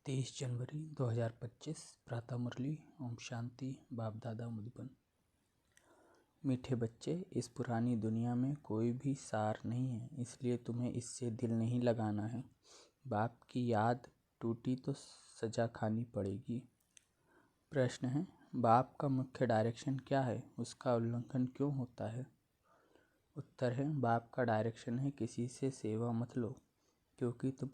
23 जनवरी 2025 प्रातः मुरली। ओम शांति। बाप दादा मधुबन। मीठे बच्चे, इस पुरानी दुनिया में कोई भी सार नहीं है, इसलिए तुम्हें इससे दिल नहीं लगाना है। बाप की याद टूटी तो सजा खानी पड़ेगी। प्रश्न है, बाप का मुख्य डायरेक्शन क्या है, उसका उल्लंघन क्यों होता है? उत्तर है, बाप का डायरेक्शन है किसी से सेवा मत लो, क्योंकि तुम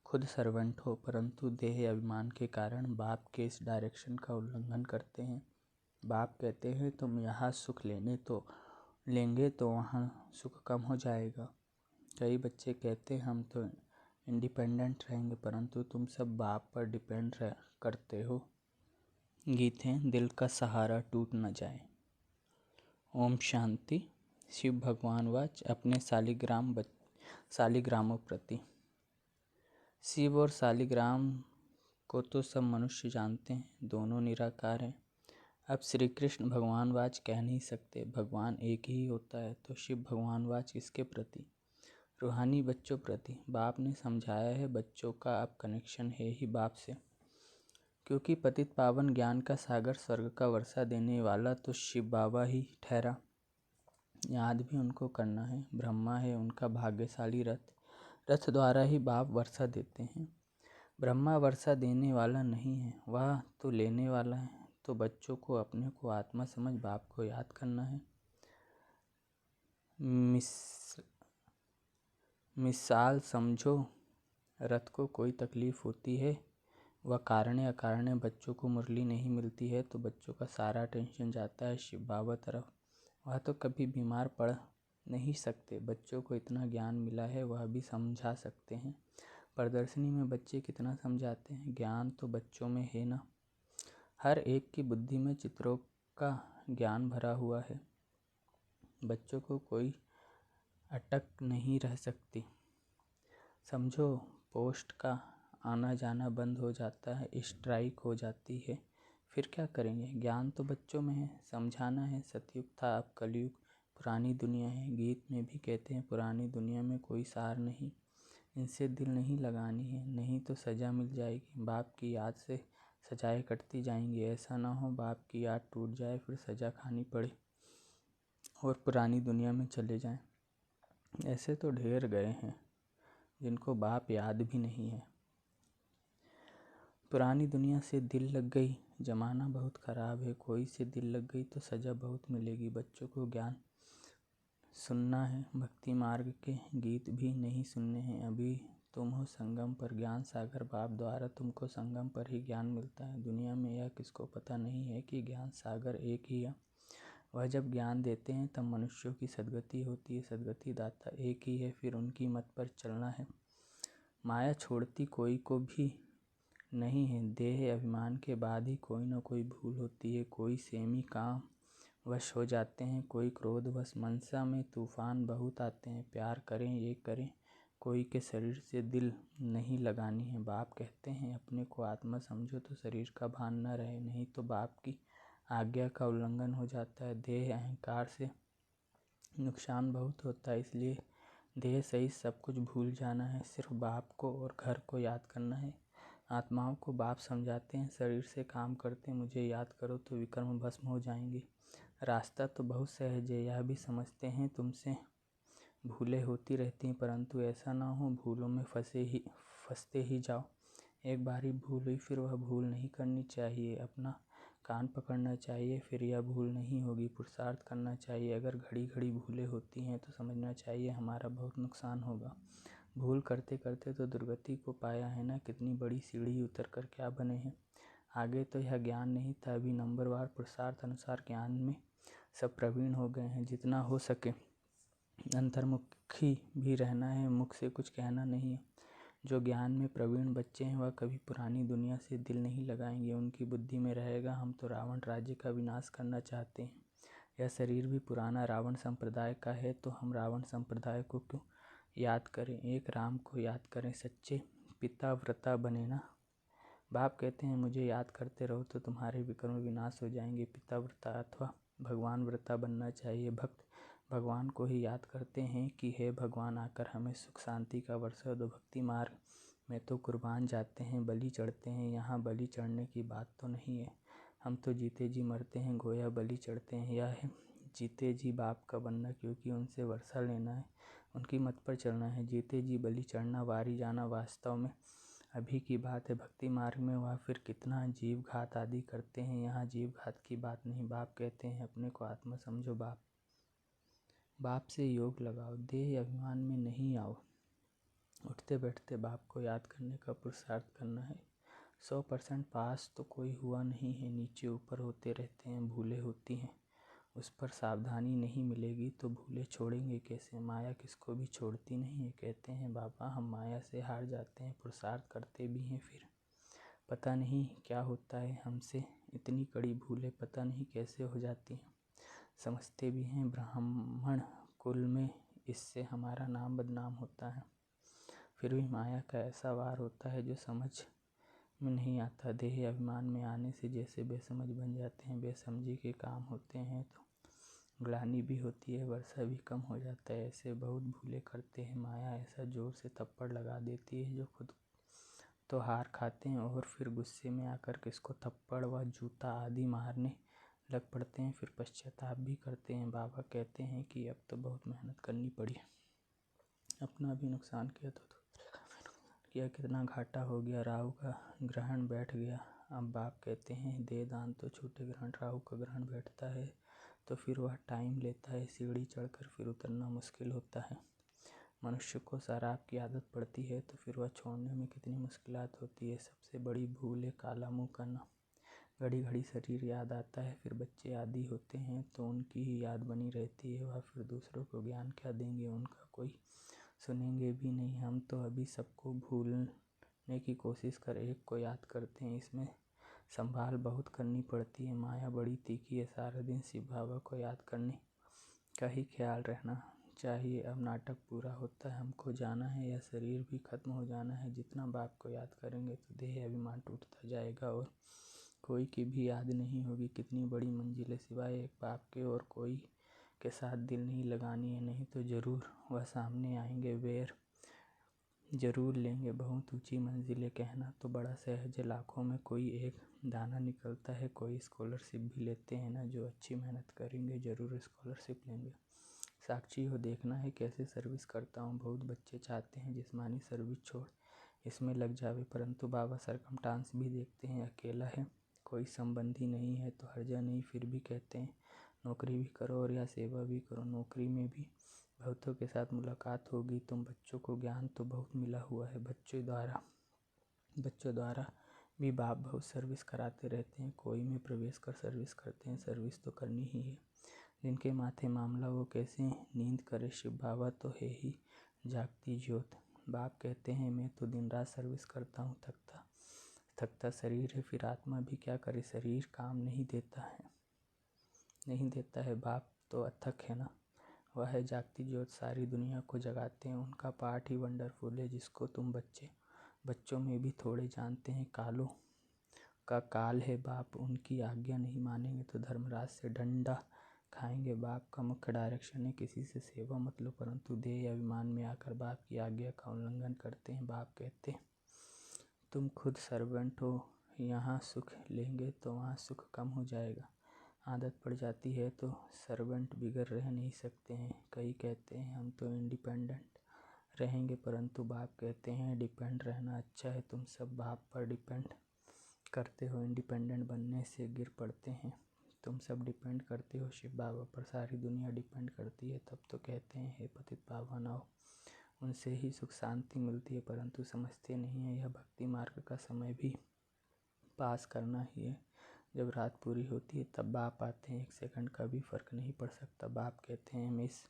खुद सर्वेंट हो, परंतु देह अभिमान के कारण बाप के इस डायरेक्शन का उल्लंघन करते हैं। बाप कहते हैं तुम यहाँ सुख लेंगे तो वहाँ सुख कम हो जाएगा। कई बच्चे कहते हैं हम तो इंडिपेंडेंट रहेंगे, परंतु तुम सब बाप पर डिपेंड करते हो। गीत है, दिल का सहारा टूट न जाए। ओम शांति। शिव भगवान वाच अपने सालिग्रामों प्रति। शिव और सालिग्राम को तो सब मनुष्य जानते हैं, दोनों निराकार हैं। अब श्री कृष्ण भगवान वाच कह नहीं सकते, भगवान एक ही होता है, तो शिव भगवान वाच किसके प्रति? रूहानी बच्चों प्रति। बाप ने समझाया है बच्चों का अब कनेक्शन है ही बाप से, क्योंकि पतित पावन ज्ञान का सागर स्वर्ग का वर्षा देने वाला तो शिव बाबा ही ठहरा। याद भी उनको करना है। ब्रह्मा है उनका भाग्यशाली रथ द्वारा ही बाप वर्षा देते हैं। ब्रह्मा वर्षा देने वाला नहीं है, वह तो लेने वाला है। तो बच्चों को अपने को आत्मा समझ बाप को याद करना है। मिसाल समझो, रथ को कोई तकलीफ होती है, वह कारणे अकारणे बच्चों को मुरली नहीं मिलती है, तो बच्चों का सारा टेंशन जाता है शिव बाबा तरफ। वह तो कभी बीमार पड़ नहीं सकते, बच्चों को इतना ज्ञान मिला है, वह भी समझा सकते हैं। प्रदर्शनी में बच्चे कितना समझाते हैं, ज्ञान तो बच्चों में है ना। हर एक की बुद्धि में चित्रों का ज्ञान भरा हुआ है, बच्चों को कोई अटक नहीं रह सकती। समझो, पोस्ट का आना जाना बंद हो जाता है, स्ट्राइक हो जाती है, फिर क्या करेंगे? ज्ञान तो बच्चों में है, समझाना है। सतयुग था, अब कलयुग, पुरानी दुनिया है। गीत में भी कहते हैं पुरानी दुनिया में कोई सार नहीं, इनसे दिल नहीं लगानी है, नहीं तो सज़ा मिल जाएगी। बाप की याद से सजाएं कटती जाएंगी। ऐसा ना हो बाप की याद टूट जाए, फिर सज़ा खानी पड़े और पुरानी दुनिया में चले जाएं। ऐसे तो ढेर गए हैं जिनको बाप याद भी नहीं है। पुरानी दुनिया से दिल लग गई, ज़माना बहुत ख़राब है, कोई से दिल लग गई तो सज़ा बहुत मिलेगी। बच्चों को ज्ञान सुनना है, भक्ति मार्ग के गीत भी नहीं सुनने हैं। अभी तुम हो संगम पर, ज्ञान सागर बाप द्वारा तुमको संगम पर ही ज्ञान मिलता है। दुनिया में यह किसको पता नहीं है कि ज्ञान सागर एक ही है। वह जब ज्ञान देते हैं तब मनुष्यों की सद्गति होती है। सद्गति दाता एक ही है, फिर उनकी मत पर चलना है। माया छोड़ती कोई को भी नहीं है, देह अभिमान के बाद ही कोई न कोई भूल होती है। कोई सेमी काम वश हो जाते हैं, कोई क्रोधवश। मनसा में तूफान बहुत आते हैं, प्यार करें ये करें, कोई के शरीर से दिल नहीं लगानी है। बाप कहते हैं अपने को आत्मा समझो तो शरीर का भान न रहे, नहीं तो बाप की आज्ञा का उल्लंघन हो जाता है। देह अहंकार से नुकसान बहुत होता है, इसलिए देह सहित सब कुछ भूल जाना है, सिर्फ बाप को और घर को याद करना है। आत्माओं को बाप समझाते हैं, शरीर से काम करते मुझे याद करो तो विकर्म भस्म हो जाएंगे। रास्ता तो बहुत सहज है, यह भी समझते हैं तुमसे भूलें होती रहती हैं, परंतु ऐसा ना हो भूलों में फंसते ही जाओ। एक बार ही भूल हुई, फिर वह भूल नहीं करनी चाहिए। अपना कान पकड़ना चाहिए, फिर यह भूल नहीं होगी। पुरुषार्थ करना चाहिए। अगर घड़ी घड़ी भूलें होती हैं तो समझना चाहिए हमारा बहुत नुकसान होगा। भूल करते करते तो दुर्गति को पाया है ना, कितनी बड़ी सीढ़ी उतर कर क्या बने हैं। आगे तो यह ज्ञान नहीं था, अभी नंबरवार पुरुषार्थ अनुसार ज्ञान में सब प्रवीण हो गए हैं। जितना हो सके अंतर्मुखी भी रहना है, मुख से कुछ कहना नहीं है। जो ज्ञान में प्रवीण बच्चे हैं वह कभी पुरानी दुनिया से दिल नहीं लगाएंगे। उनकी बुद्धि में रहेगा हम तो रावण राज्य का विनाश करना चाहते हैं। यह शरीर भी पुराना रावण संप्रदाय का है, तो हम रावण संप्रदाय को क्यों याद करें, एक राम को याद करें। सच्चे पिता व्रता बने ना। बाप कहते हैं मुझे याद करते रहो तो तुम्हारे विकर्म विनाश हो जाएंगे। पिता व्रता अथवा भगवान व्रता बनना चाहिए। भक्त भगवान को ही याद करते हैं कि हे भगवान, आकर हमें सुख शांति का वर्षा दो। भक्ति मार्ग मैं तो कुर्बान जाते हैं बलि चढ़ते हैं, यहाँ बलि चढ़ने की बात तो नहीं है। हम तो जीते जी मरते हैं, गोया बलि चढ़ते हैं। यह है जीते जी बाप का बनना, क्योंकि उनसे वर्षा लेना है, उनकी मत पर चलना है। जीते जी बलि चढ़ना, वारी जाना वास्तव में अभी की बात है। भक्ति मार्ग में वह फिर कितना जीव घात आदि करते हैं, यहाँ जीव घात की बात नहीं। बाप कहते हैं अपने को आत्मा समझो, बाप से योग लगाओ, देह अभिमान में नहीं आओ। उठते बैठते बाप को याद करने का पुरुषार्थ करना है। 100% पास तो कोई हुआ नहीं है, नीचे ऊपर होते रहते हैं, भूलें होती हैं, उस पर सावधानी नहीं मिलेगी तो भूले छोड़ेंगे कैसे। माया किसको भी छोड़ती नहीं है। कहते हैं बाबा हम माया से हार जाते हैं, पुरुषार्थ करते भी हैं, फिर पता नहीं क्या होता है हमसे। इतनी कड़ी भूलें पता नहीं कैसे हो जाती हैं। समझते भी हैं ब्राह्मण कुल में इससे हमारा नाम बदनाम होता है, फिर भी माया का ऐसा वार होता है जो समझ में नहीं आता। देह अभिमान में आने से जैसे बेसमझ बन जाते हैं, बेसमझी के काम होते हैं तो ग्लानि भी होती है, वर्षा भी कम हो जाता है। ऐसे बहुत भूले करते हैं। माया ऐसा जोर से थप्पड़ लगा देती है जो खुद तो हार खाते हैं और फिर गुस्से में आकर किसको थप्पड़ व जूता आदि मारने लग पड़ते हैं, फिर पश्चाताप भी करते हैं। बाबा कहते हैं कि अब तो बहुत मेहनत करनी पड़ी, अपना भी नुकसान किया तो दूसरे का भी नुकसान किया, कितना घाटा हो गया। राहु का ग्रहण बैठ गया। अब बाप कहते हैं दे दान तो छूटे ग्रहण। राहु का ग्रहण बैठता है तो फिर वह टाइम लेता है, सीढ़ी चढ़कर फिर उतरना मुश्किल होता है। मनुष्य को शराब की आदत पड़ती है तो फिर वह छोड़ने में कितनी मुश्किलात होती है। सबसे बड़ी भूल है काला मुँह करना। घड़ी घड़ी शरीर याद आता है, फिर बच्चे आदि होते हैं तो उनकी ही याद बनी रहती है। वह फिर दूसरों को ज्ञान क्या देंगे, उनका कोई सुनेंगे भी नहीं। हम तो अभी सबको भूलने की कोशिश कर एक को याद करते हैं, इसमें संभाल बहुत करनी पड़ती है। माया बड़ी तीखी है, सारा दिन शिव बाबा को याद करने का ही ख्याल रहना चाहिए। अब नाटक पूरा होता है, हमको जाना है, यह शरीर भी खत्म हो जाना है। जितना बाप को याद करेंगे तो देह अभिमान टूटता जाएगा और कोई की भी याद नहीं होगी। कितनी बड़ी मंजिल है, सिवाय एक बाप के और कोई के साथ दिल नहीं लगानी है, नहीं तो ज़रूर वह सामने आएंगे, वेर ज़रूर लेंगे। बहुत ऊंची मंजिल है, कहना तो बड़ा सहज है, लाखों में कोई एक दाना निकलता है। कोई स्कॉलरशिप भी लेते हैं ना, जो अच्छी मेहनत करेंगे ज़रूर स्कॉलरशिप लेंगे। साक्षी हो, देखना है कैसे सर्विस करता हूँ। बहुत बच्चे चाहते हैं जिस्मानी सर्विस छोड़ इसमें लग जावे, परंतु बाबा सरकमस्टांस भी देखते हैं। अकेला है, कोई संबंधी नहीं है तो हर्जा नहीं, फिर भी कहते हैं नौकरी भी करो और या सेवा भी करो। नौकरी में भी बहुतों के साथ मुलाकात होगी। तुम बच्चों को ज्ञान तो बहुत मिला हुआ है, बच्चों द्वारा भी बाप बहुत सर्विस कराते रहते हैं। कोई में प्रवेश कर सर्विस करते हैं, सर्विस तो करनी ही है। जिनके माथे मामला वो कैसे नींद करे, शिव बाबा तो है ही जागती ज्योत। बाप कहते हैं मैं तो दिन रात सर्विस करता हूँ, थकता शरीर है, फिर आत्मा भी क्या करे, शरीर काम नहीं देता है। बाप तो अथक है ना, वह है जागती ज्योत, सारी दुनिया को जगाते हैं। उनका पाठ ही वंडरफुल है, जिसको तुम बच्चों में भी थोड़े जानते हैं। कालों का काल है, बाप उनकी आज्ञा नहीं मानेंगे तो धर्मराज से डंडा खाएंगे। बाप का मुख्य डायरेक्शन है किसी से सेवा मत लो, परंतु देह अभिमान में आकर बाप की आज्ञा का उल्लंघन करते हैं। बाप कहते हैं तुम खुद सर्वेंट हो, यहाँ सुख लेंगे तो वहाँ सुख कम हो जाएगा। आदत पड़ जाती है तो सर्वेंट बिगड़ रह नहीं सकते हैं। कई कहते हैं हम तो इंडिपेंडेंट रहेंगे, परंतु बाप कहते हैं डिपेंड रहना अच्छा है। तुम सब बाप पर डिपेंड करते हो, इंडिपेंडेंट बनने से गिर पड़ते हैं। तुम सब डिपेंड करते हो शिव बाबा पर, सारी दुनिया डिपेंड करती है। तब तो कहते हैं हे पतित पावन आओ, उनसे ही सुख शांति मिलती है, परंतु समझते नहीं है। यह भक्ति मार्ग का समय भी पास करना ही है। जब रात पूरी होती है तब बाप आते हैं, 1 सेकंड का भी फर्क नहीं पड़ सकता। बाप कहते हैं मैं इस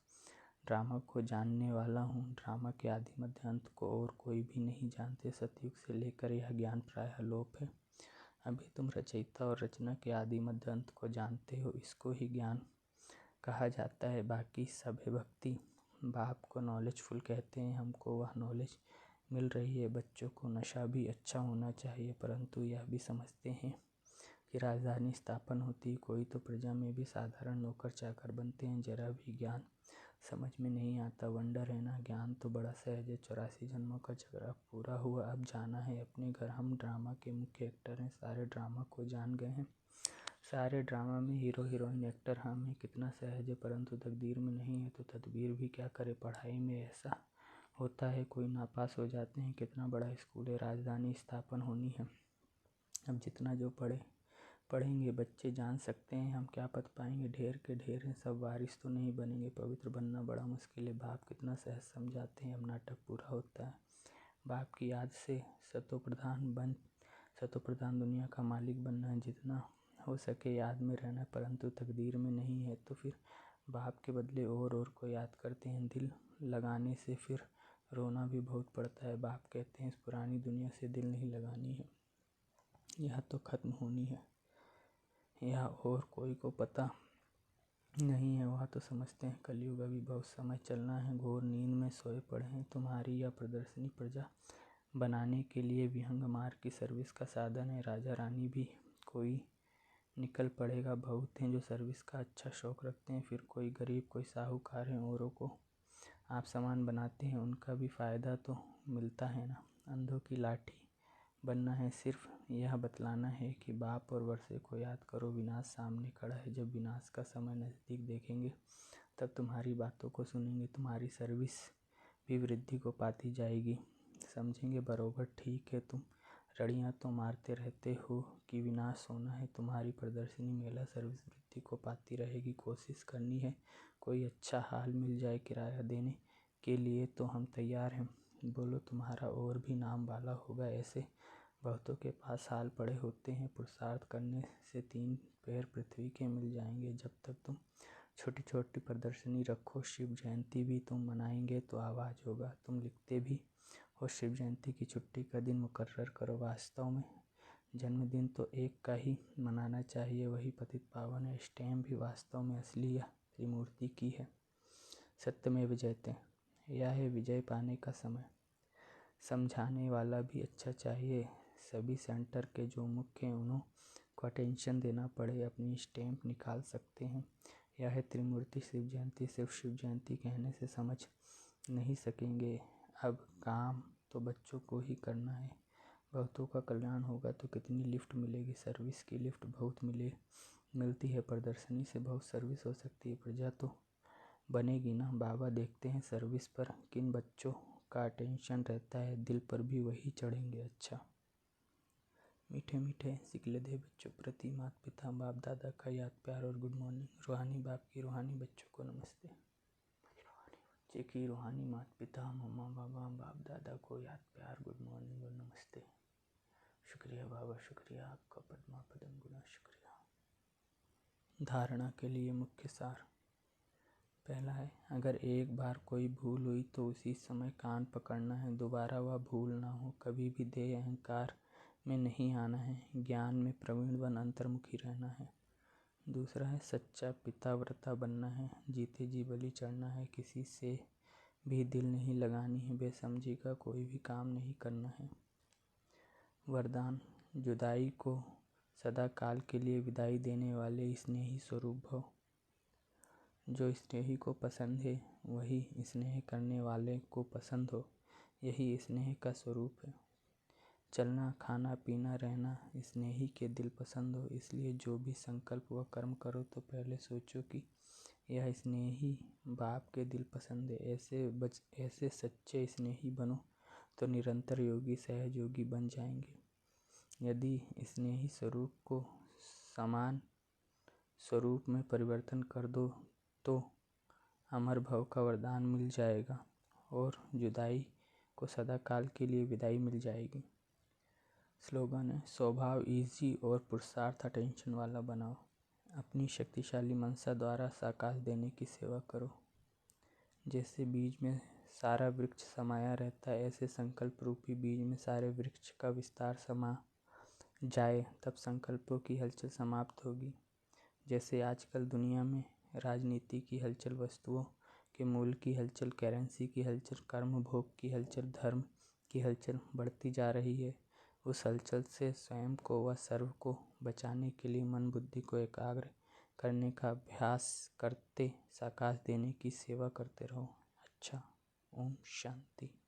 ड्रामा को जानने वाला हूँ, ड्रामा के आदि मध्य अंत को और कोई भी नहीं जानते। सतयुग से लेकर यह ज्ञान प्रायः लोप है। अभी तुम रचयिता और रचना के आदि मध्य अंत को जानते हो, इसको ही ज्ञान कहा जाता है, बाकी सब है भक्ति। बाप को नॉलेजफुल कहते हैं, हमको वह नॉलेज मिल रही है। बच्चों को नशा भी अच्छा होना चाहिए, परंतु यह भी समझते हैं कि राजधानी स्थापन होती, कोई तो प्रजा में भी साधारण नौकर चाकर बनते हैं। जरा भी ज्ञान समझ में नहीं आता, वंडर है ना। ज्ञान तो बड़ा सहज है, 84 जन्मों का झगड़ा पूरा हुआ, अब जाना है अपने घर। हम ड्रामा के मुख्य एक्टर हैं, सारे ड्रामा को जान गए हैं। सारे ड्रामा में हीरो हीरोइन एक्टर हम हैं। कितना सहज है, परंतु तकदीर में नहीं है तो तदबीर भी क्या करे। पढ़ाई में ऐसा होता है, कोई नापास हो जाते हैं। कितना बड़ा स्कूल है, राजधानी स्थापन होनी है। अब जितना जो पढ़ेंगे बच्चे जान सकते हैं, हम क्या पढ़ पाएंगे। ढेर के ढेर हैं, सब वारिस तो नहीं बनेंगे। पवित्र बनना बड़ा मुश्किल है, बाप कितना सहज समझाते हैं। अब नाटक पूरा होता है। बाप की याद से सतोप्रधान दुनिया का मालिक बनना है। जितना हो सके याद में रहना, परंतु तकदीर में नहीं है तो फिर बाप के बदले और को याद करते हैं। दिल लगाने से फिर रोना भी बहुत पड़ता है। बाप कहते हैं इस पुरानी दुनिया से दिल नहीं लगानी है, यह तो खत्म होनी है। यह और कोई को पता नहीं है, वह तो समझते हैं कलयुग अभी बहुत समय चलना है। घोर नींद में सोए पड़े हैं। तुम्हारी यह प्रदर्शनी प्रजा बनाने के लिए विहंग मार्ग की सर्विस का साधन है। राजा रानी भी कोई निकल पड़ेगा, बहुत हैं जो सर्विस का अच्छा शौक रखते हैं। फिर कोई गरीब, कोई साहूकार हैं, औरों को आप सामान बनाते हैं, उनका भी फ़ायदा तो मिलता है ना। अंधों की लाठी बनना है, सिर्फ यह बतलाना है कि बाप और वर्षे को याद करो। विनाश सामने खड़ा है, जब विनाश का समय नज़दीक देखेंगे तब तुम्हारी बातों को सुनेंगे। तुम्हारी सर्विस भी वृद्धि को पाती जाएगी, समझेंगे बरोबर। ठीक है, तुम रड़ियाँ तो मारते रहते हो कि विनाश होना है। तुम्हारी प्रदर्शनी मेला सर्विस वृद्धि को पाती रहेगी। कोशिश करनी है कोई अच्छा हाल मिल जाए, किराया देने के लिए तो हम तैयार हैं। बोलो, तुम्हारा और भी नाम वाला होगा। ऐसे बहुतों के पास हाल पड़े होते हैं, पुरुषार्थ करने से 3 पैर पृथ्वी के मिल जाएंगे। जब तक तुम छोटी छोटी प्रदर्शनी रखो, शिव जयंती भी तुम मनाएंगे तो आवाज़ होगा। तुम लिखते भी हो शिव जयंती की छुट्टी का दिन मुकर्रर करो। वास्तव में जन्मदिन तो एक का ही मनाना चाहिए, वही पतित पावन है। स्टैम्प भी वास्तव में असली या त्रिमूर्ति की है। सत्यमेव जयते, यह है विजय पाने का समय। समझाने वाला भी अच्छा चाहिए। सभी सेंटर के जो मुख्य हैं उन्हों को अटेंशन देना पड़े, अपनी स्टैम्प निकाल सकते हैं। यह है त्रिमूर्ति शिव जयंती। सिर्फ शिव जयंती कहने से समझ नहीं सकेंगे। अब काम तो बच्चों को ही करना है। बहुतों का कल्याण होगा तो कितनी लिफ्ट मिलेगी। सर्विस की लिफ्ट बहुत मिलती है। प्रदर्शनी से बहुत सर्विस हो सकती है, प्रजा तो बनेगी ना। बाबा देखते हैं सर्विस पर किन बच्चों का अटेंशन रहता है, दिल पर भी वही चढ़ेंगे। अच्छा, मीठे मीठे सिकले दे बच्चों प्रति माता पिता बाप दादा का याद प्यार और गुड मॉर्निंग। रूहानी बाप की रूहानी बच्चों को नमस्ते। बच्चे की रूहानी माता पिता मम्मा बाबा बाप दादा को याद प्यार गुड मॉर्निंग और नमस्ते। शुक्रिया बाबा, शुक्रिया आपका, पद्मा पदम गुना शुक्रिया। धारणा के लिए मुख्य सार। पहला है, अगर एक बार कोई भूल हुई तो उसी समय कान पकड़ना है, दोबारा वह भूल ना हो। कभी भी देह अहंकार में नहीं आना है, ज्ञान में प्रवीण बन अंतर्मुखी रहना है। दूसरा है, सच्चा पिताव्रता बनना है, जीते जी बलि चढ़ना है, किसी से भी दिल नहीं लगानी है, बेसमझी का कोई भी काम नहीं करना है। वरदान, जुदाई को सदा काल के लिए विदाई देने वाले स्नेही स्वरूप भव। जो स्नेही को पसंद है वही स्नेह करने वाले को पसंद हो, यही स्नेह का स्वरूप है। चलना खाना पीना रहना स्नेही के दिल पसंद हो, इसलिए जो भी संकल्प व कर्म करो तो पहले सोचो कि यह स्नेही बाप के दिल पसंद है। ऐसे सच्चे स्नेही बनो तो निरंतर योगी सहज योगी बन जाएंगे। यदि स्नेही स्वरूप को समान स्वरूप में परिवर्तन कर दो तो अमर भव का वरदान मिल जाएगा और जुदाई को सदा काल के लिए विदाई मिल जाएगी। स्लोगन है, स्वभाव इजी और पुरुषार्थ अटेंशन वाला बनाओ। अपनी शक्तिशाली मनसा द्वारा साकार देने की सेवा करो। जैसे बीज में सारा वृक्ष समाया रहता है, ऐसे संकल्प रूपी बीज में सारे वृक्ष का विस्तार समा जाए, तब संकल्पों की हलचल समाप्त होगी। जैसे आजकल दुनिया में राजनीति की हलचल, वस्तुओं के मूल्य की हलचल, करेंसी की हलचल, कर्म भोग की हलचल, धर्म की हलचल बढ़ती जा रही है। उस हलचल से स्वयं को व सर्व को बचाने के लिए मन बुद्धि को एकाग्र करने का अभ्यास करते, आकाश देने की सेवा करते रहो। अच्छा, ओम शांति।